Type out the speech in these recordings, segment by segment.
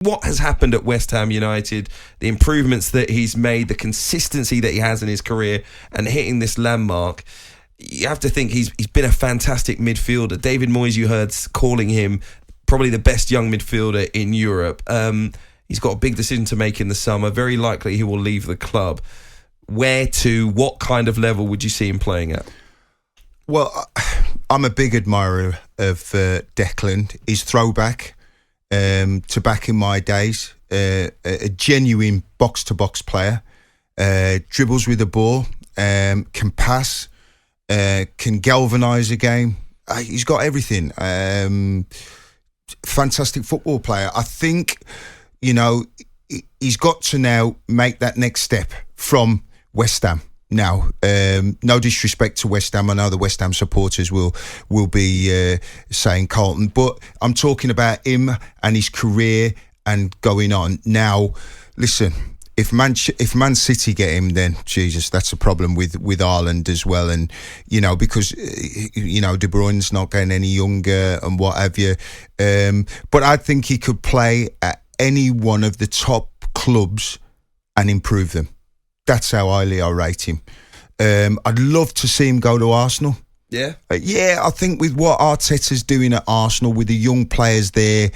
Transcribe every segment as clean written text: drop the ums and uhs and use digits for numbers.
what has happened at West Ham United, the improvements that he's made, the consistency that he has in his career, and hitting this landmark, you have to think he's been a fantastic midfielder. David Moyes, you heard calling him probably the best young midfielder in Europe. He's got a big decision to make in the summer. Very likely he will leave the club. Where to, what kind of level would you see him playing at? Well, I'm a big admirer of Declan. His throwback to back in my days, a genuine box-to-box player, dribbles with the ball, can pass, can galvanise a game. He's got everything. Fantastic football player. I think, he's got to now make that next step from West Ham. Now, no disrespect to West Ham. I know the West Ham supporters will be saying Carlton, but I'm talking about him and his career and going on. Now, listen, if Man City get him, then Jesus, that's a problem with Ireland as well. And because De Bruyne's not getting any younger and what have you. But I think he could play at any one of the top clubs and improve them. That's how highly I rate him. I'd love to see him go to Arsenal. Yeah? I think with what Arteta's doing at Arsenal, with the young players there,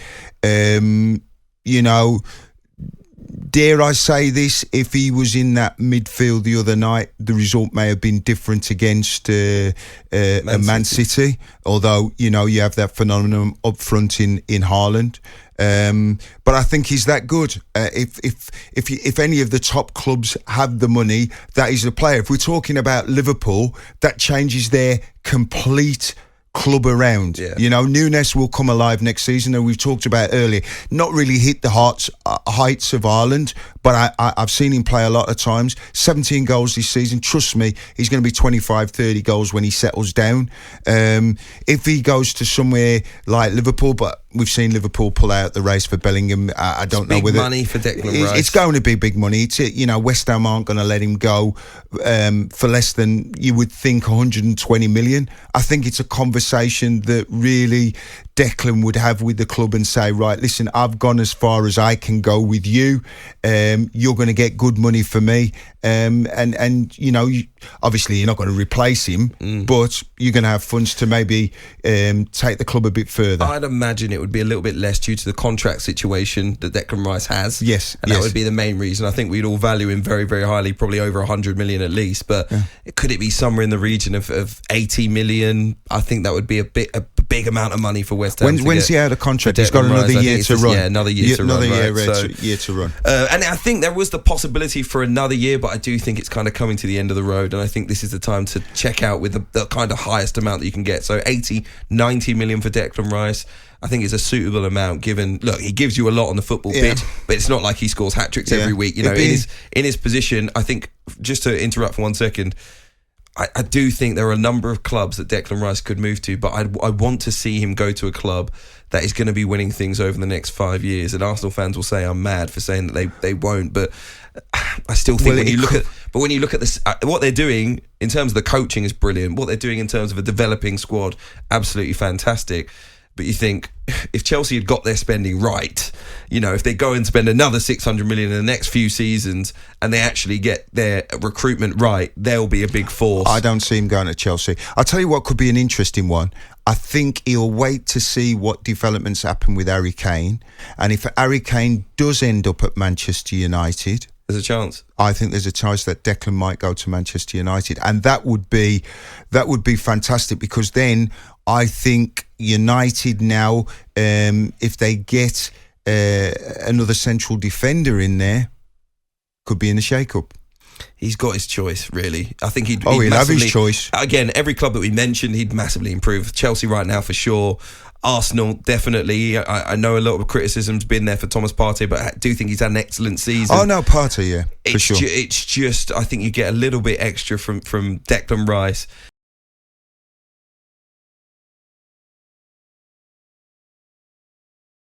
dare I say this, if he was in that midfield the other night, the result may have been different against Man City. Although, you have that phenomenon up front in Haaland. But I think he's that good. If any of the top clubs have the money, that is the player. If we're talking about Liverpool, that changes their complete club around. Yeah. Nunes will come alive next season, and we've talked about earlier, not really hit the heights of Ireland, but I've seen him play a lot of times. 17 goals this season. Trust me, he's going to be 25, 30 goals when he settles down. If he goes to somewhere like Liverpool, but we've seen Liverpool pull out the race for Bellingham. I don't know whether... Big money for Declan Rice. It's going to be big money. West Ham aren't going to let him go for less than, you would think, 120 million. I think it's a conversation that really Declan would have with the club and say, right, listen, I've gone as far as I can go with you. You're going to get good money for me. Obviously you're not going to replace him, but you're going to have funds to maybe take the club a bit further. I'd imagine it would be a little bit less due to the contract situation that Declan Rice has. Yes. And that would be the main reason. I think we'd all value him very, very highly, probably over 100 million at least, but could it be somewhere in the region of 80 million? I think that would be a big amount of money for West Ham. When's he out of contract? He's got another year to run. Yeah, another year to run. Year to run. And I think there was the possibility for another year, but I do think it's kind of coming to the end of the road, and I think this is the time to check out with the kind of highest amount that you can get. So 80, 90 million for Declan Rice, I think is a suitable amount given, look, he gives you a lot on the football pitch, but it's not like he scores hat-tricks every week. In his position, I think, just to interrupt for 1 second, I do think there are a number of clubs that Declan Rice could move to, but I want to see him go to a club that is going to be winning things over the next 5 years. And Arsenal fans will say I'm mad for saying that they won't, but I still think when you look at this, what they're doing in terms of the coaching is brilliant. What they're doing in terms of a developing squad, absolutely fantastic. But you think, if Chelsea had got their spending right, if they go and spend another 600 million in the next few seasons and they actually get their recruitment right, they'll be a big force. I don't see him going to Chelsea. I'll tell you what could be an interesting one. I think he'll wait to see what developments happen with Harry Kane. And if Harry Kane does end up at Manchester United... There's a chance. I think there's a chance that Declan might go to Manchester United. And that would be fantastic, because then I think United now, if they get another central defender in there, could be in the shake-up. He's got his choice, really. I think he'll have his choice. Again, every club that we mentioned, he'd massively improve. Chelsea right now, for sure. Arsenal, definitely. I know a lot of criticism's been there for Thomas Partey, but I do think he's had an excellent season. Oh, no, Partey, for sure. It's just, I think you get a little bit extra from Declan Rice.